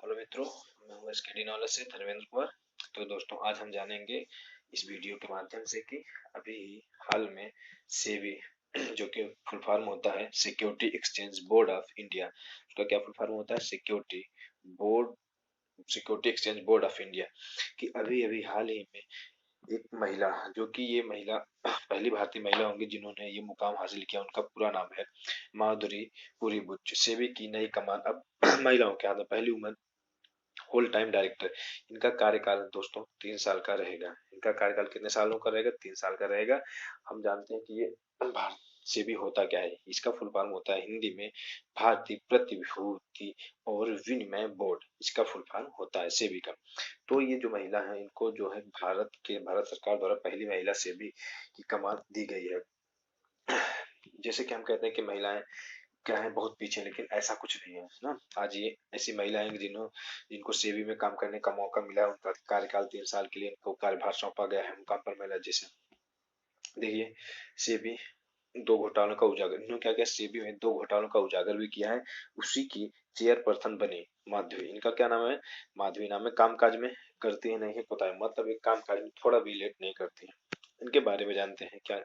Hello मित्रों, मैं हूँ एसकेडी नॉलेज से धर्मेंद्र कुमार। तो दोस्तों, आज हम जानेंगे इस वीडियो के माध्यम से कि अभी हाल में सेबी जो कि फुल फॉर्म होता है security exchange board of India, उसका क्या फुल फॉर्म होता है board security exchange board of India, कि अभी अभी हाल ही में एक महिला, जो कि ये महिला पहली भारतीय महिला होंगी जिन्होंने ये मुकाम हासिल किया। उनका पूरा नाम है माधुरी पुरी बुच। सेबी की नई कमान अब महिलाओं के हाथ में। पहली उम्र होल टाइम डायरेक्टर। इनका कार्यकाल दोस्तों 3 साल का रहेगा। इनका कार्यकाल कितने सालों का रहेगा? 3 साल का रहेगा। हम जानते हैं कि ये भारत से भी होता क्या है। इसका फुल फॉर्म होता है हिंदी में भारतीय प्रतिभूति और विनिमय बोर्ड। इसका फुल फॉर्म होता है सेबी का। तो ये जो महिला है, इनको जो है भारत सरकार द्वारा पहली महिला सेबी की कमान दी गई है। जैसे कि हम कहते हैं कि महिलाएं क्या है, बहुत पीछे, लेकिन ऐसा कुछ नहीं है ना। आज ये ऐसी महिलाएं हैं जिनको सेबी में काम करने का मौका मिला है। उनका कार्यकाल 3 साल के लिए इनको कार्यभार सौंपा गया है मुकाम पर महिला। जैसे देखिए, सेबी दो घोटालों का उजागर, इन्होंने क्या किया, सेबी में दो घोटालों का उजागर भी किया है। उसी की चेयरपर्सन बनी माधवी। इनका क्या नाम है? माधवी नाम है। कामकाज में करती है, नहीं है पता है, मतलब एक कामकाज में थोड़ा भी लेट नहीं करती है। इनके बारे में जानते हैं क्या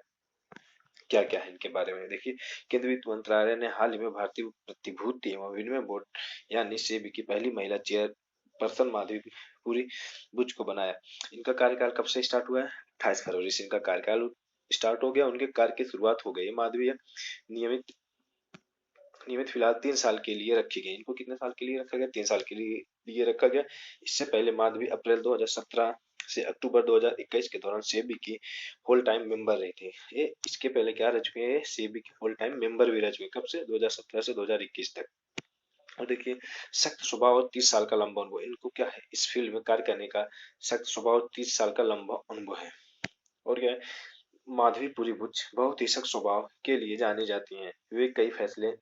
क्या क्या है इनके बारे में। देखिए, केंद्रीय वित्त मंत्रालय ने हाल ही में भारतीय प्रतिभूति एवं विनिमय बोर्ड यानी सेबी की पहली महिला चेयरपर्सन माधवी पुरी बुच को बनाया। इनका कार्यकाल कब से स्टार्ट हुआ है? 28 फरवरी से इनका कार्यकाल स्टार्ट हो गया। उनके कार्य की शुरुआत हो गई। माधवी नियमित नियमित फिलहाल 3 साल के लिए रखी गई। इनको कितने साल के लिए रखा गया? 3 साल के लिए रखा गया। इससे पहले माधवी अप्रैल 2017 से अक्टूबर 2021 के दौरान सेबी की फुल टाइम मेंबर रही थी। ये इसके पहले क्या रह चुके हैं? सेबी की फुल टाइम मेंबर भी रह चुके हैं। कब से? 2017 से 2021 तक। और देखिए, सख्त स्वभाव और 30 साल का लंबा अनुभव। इनको क्या है, इस फील्ड में कार्य करने का सख्त स्वभाव और 30 साल का लंबा अनुभव है। और क्या है, माधवी पुरी बुच बहुत ही सख्त स्वभाव के लिए जानी जाती हैं। वे कई फैसले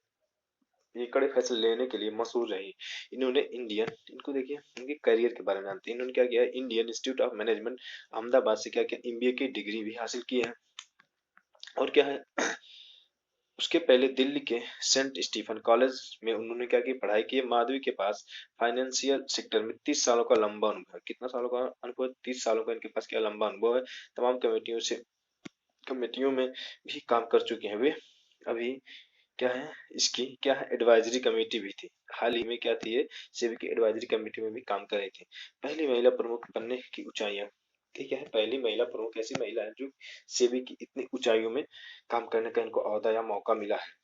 ये कड़े फैसले लेने के लिए मशहूर रही। इन्होंने इनको देखिए, इनके करियर के बारे में जानते हैं। इन्होंने क्या किया है, Indian institute of management Ahmedabad से क्या किया, एमबीए की डिग्री भी हासिल की है। और क्या है, उसके पहले दिल्ली के सेंट स्टीफन कॉलेज में उन्होंने क्या की, पढ़ाई की है। माधवी के पास फाइनेंशियल सेक्टर में 30 सालों का लंबा अनुभव है। कितना सालों का अनुभव है? 30 सालों का इनके पास क्या लंबा अनुभव है। तमाम कमेटियों में भी काम कर चुके हैं वे। अभी क्या है, इसकी क्या है, एडवाइजरी कमेटी भी थी। हाल ही में क्या थी ये, सेबी की एडवाइजरी कमेटी में भी काम कर रही थी। पहली महिला प्रमुख बनने की ऊंचाइयां। ठीक है, पहली महिला प्रमुख ऐसी महिला है जो सेबी की इतनी ऊंचाइयों में काम करने का इनको ओहदा या मौका मिला है।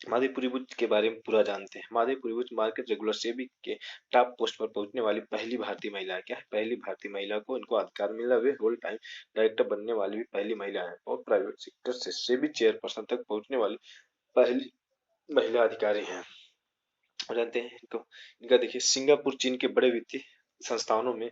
माधवी बुच के बारे में पूरा जानते हैं। माधवी बुच मार्केट रेगुलर सेबी के टॉप पोस्ट पर पहुंचने वाली पहली भारतीय महिला है। क्या है? पहली भारतीय महिला को इनको अधिकार मिला। वे होल टाइम डायरेक्टर बनने वाली भी पहली महिला है और प्राइवेट सेक्टर से सेबी चेयरपर्सन तक पहुंचने वाली पहली महिला अधिकारी हैं। जानते हैं इनको। इनका देखिए, सिंगापुर चीन के बड़े वित्तीय संस्थानों में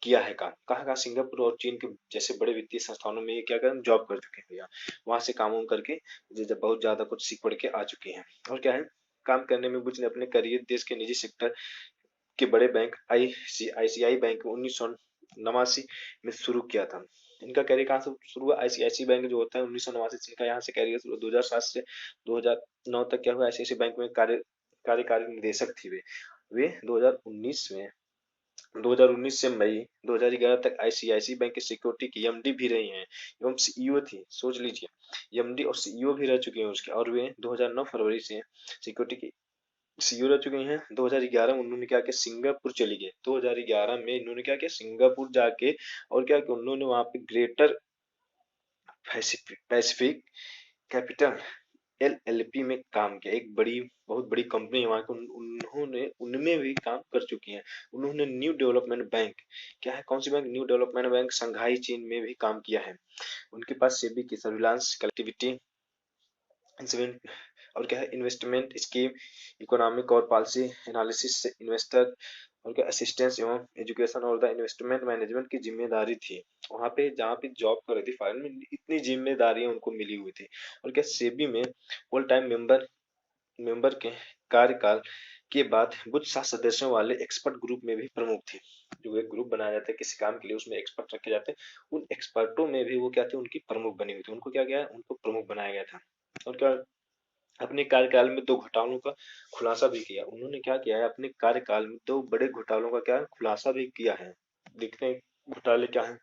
किया है काम। कहाँ कहाँ? सिंगापुर और चीन के जैसे बड़े वित्तीय संस्थानों में ये क्या कर जॉब कर चुके हैं भैया। वहां से काम करके ये जब बहुत ज्यादा कुछ सीख पढ़ के आ चुके हैं। और क्या है, काम करने में बुच ने अपने करियर देश के निजी सेक्टर के बड़े बैंक आईसीआईसीआई बैंक में 1989 में शुरू किया था। इनका करियर कहाँ से शुरू हुआ? आईसीआईसी बैंक जो होता है 1989 से इनका यहाँ से करियर शुरू। 2007 से 2009 तक क्या हुआ, आईसीआईसी बैंक में कार्यकारी निदेशक थी वे 2019 से मई 2011 तक आईसीआईसी बैंक की सिक्योरिटी की एमडी भी रही हैं एवं सीईओ थी। सोच लीजिए, एमडी और सीईओ भी रह चुके हैं उसके। और वे 2009 फरवरी से सिक्योरिटी की सीईओ रह चुके हैं। 2011 में उन्होंने क्या किया, सिंगापुर चली गए। 2011 में इन्होंने क्या किया, सिंगापुर जाके और क्या किया, उन्होंने वहां पे ग्रेटर पैसिफिक कैपिटल एलएलपी में काम किया। एक बहुत बड़ी कंपनी है वहां की। उन्होंने उनमें भी काम कर चुकी हैं। उन्होंने न्यू डेवलपमेंट बैंक, क्या है, कौन सी बैंक? न्यू डेवलपमेंट बैंक संघाई चीन में भी काम किया है। उनके पास सेबी की सर्विलांस कलेक्टिविटी और क्या है, इन्वेस्टमेंट स्कीम, इकोनॉमिक और पॉलिसी एनालिसिस से इन्वेस्टर और क्या असिस्टेंस एवं एजुकेशन और द इन्वेस्टमेंट मैनेजमेंट की जिम्मेदारी थी। वहां पे जहाँ पे जॉब कर रही थी फाइल में, इतनी जिम्मेदारियां उनको मिली हुई थी। और क्या, सेबी में फुल टाइम मेंबर के कार्यकाल के बाद कुछ 7 सदस्यों वाले एक्सपर्ट ग्रुप में भी प्रमुख थे। जो एक ग्रुप बनाया जाता है किसी काम के लिए, उसमें एक्सपर्ट रखे जाते हैं। उन एक्सपर्टों में भी वो क्या थे, उनकी प्रमुख बनी हुई थी। उनको क्या गया, उनको प्रमुख बनाया गया था। और क्या, अपने कार्यकाल में 2 घोटालों का खुलासा भी किया। उन्होंने क्या किया है, अपने कार्यकाल में 2 बड़े घोटालों का क्या खुलासा भी किया है। देखते हैं घोटाले क्या हैं।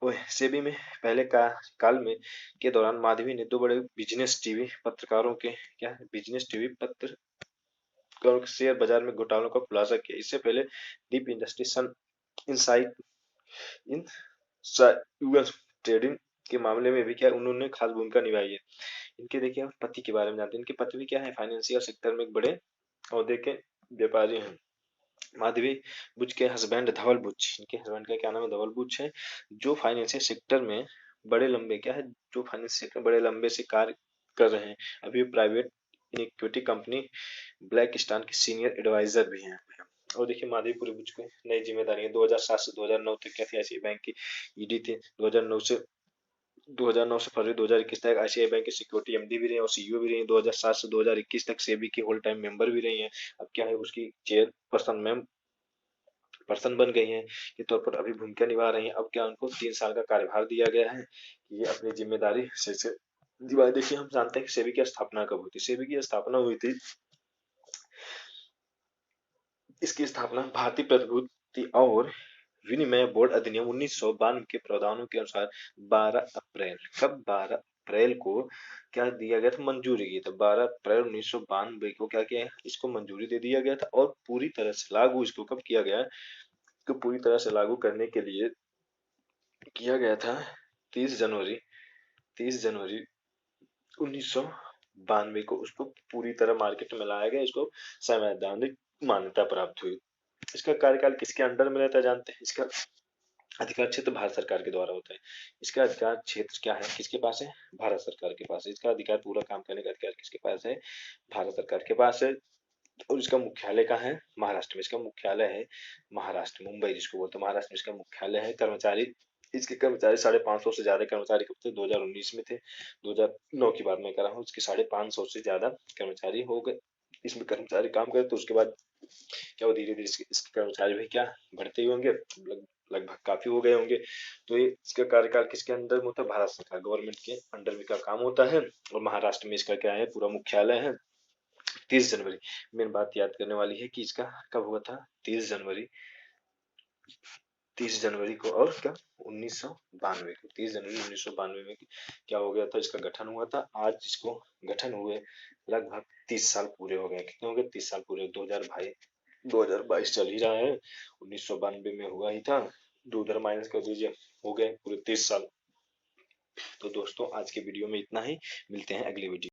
ओह सेबी में पहले का काल में के दौरान माधवी ने 2 बड़े बिजनेस टीवी पत्रकारों के क्या बिजनेस टीवी पत्रकारों के शेयर बाजार में घोटालों का खुलासा किया। इससे पहले deep industry sun insight in US trading के मामले में भी क्या उन्होंने खास भूमिका निभाई है। इनके देखिए आप पति के बारे में जानते हैं। इनके पति भी क्या है, फाइनेंशियल सेक्टर में एक बड़े ओहदे के व्यापारी हैं। माधवी बुच के हस्बैंड धवल बुच, इनके हस्बैंड का क्या नाम है, धवल बुच है, जो फाइनेंशियल सेक्टर में बड़े लंबे क्या है, जो फाइनेंस सेक्टर बड़े लंबे से कार्य कर रहे हैं। अभी private equity company black star के सीनियर एडवाइजर भी हैं। और देखिए माधवी पूरी बुच को नई जिम्मेदारी है। 2007 से 2009 तक क्या थी, आईसीआई बैंक की ईडी थी। 2009 से फरवरी 2021 तक आईसीआई बैंक की सिक्योरिटी एमडी भी रही और सीईओ भी रही। 2007 से 2021 तक सेबी की होल टाइम मेंबर भी रही हैं। अब क्या है, उसकी चेयरपर्सन मैम पर्सन बन गई हैं के तौर पर अभी भूमिका निभा रही हैं। अब क्या उनको 3 साल का कार्यभार दिया गया है कि ये अपनी जिम्मेदारी से निभाए। देखिए हम जानते हैं कि सेबी की स्थापना कब हुई थी। सेबी की स्थापना हुई थी, इसकी स्थापना भारतीय प्रतिभूति और विनिमय बोर्ड अधिनियम 1992 के प्रावधानों के अनुसार 12 अप्रैल को क्या दिया गया था, मंजूरी की था। 12 अप्रैल 1992 को क्या किया है, इसको मंजूरी दे दिया गया था। और पूरी तरह से लागू इसको कब किया गया, तो पूरी तरह से लागू करने के लिए किया गया था 30 जनवरी 30 जनवरी 1992 को उसको पूरी तरह मार्केट में लाया गया। इसको संवैधानिक मान्यता प्राप्त हुई। इसका कार्यकाल किसके अंडर में रहता है जानते हैं। इसका अधिकार क्षेत्र भारत सरकार के द्वारा होता है। इसका अधिकार क्षेत्र क्या है, किसके पास है, भारत सरकार के पास है। इसका अधिकार पूरा काम करने का अधिकार किसके पास है, भारत सरकार के पास है। और इसका मुख्यालय कहाँ है, महाराष्ट्र में। इसका मुख्यालय है महाराष्ट्र, मुंबई जिसको बोलते हैं। महाराष्ट्र में इसका मुख्यालय है। कर्मचारी इसके कर्मचारी 550 से ज्यादा कर्मचारी कब थे, 2019 में थे। 2009 की बात मैं कर रहा हूँ। इसके 550 से ज्यादा कर्मचारी हो गए, इसमें कर्मचारी काम करे। तो उसके बाद क्या वो धीरे धीरे इसके कर्मचारी भी क्या बढ़ते ही होंगे, लगभग काफी हो गए होंगे। तो ये इसका कार्यकाल किसके अंदर में होता है, भारत सरकार गवर्नमेंट के अंडर में का काम होता है। और महाराष्ट्र में इसका क्या है, पूरा मुख्यालय है। 30 जनवरी मेन बात याद करने वाली है कि इसका कब हुआ था, 30 जनवरी 30 जनवरी को। और क्या 1992 को, 30 जनवरी 1992 में क्या हो गया था, इसका गठन हुआ था। आज इसको गठन हुए लगभग 30 साल पूरे हो गए। कितने हो गए, 30 साल पूरे। 2022 चल ही रहा है, 1992 में हुआ ही था। 2 उधर माइनस कर दीजिए, हो गए पूरे 30 साल। तो दोस्तों आज के वीडियो में इतना ही, मिलते हैं अगले वीडियो।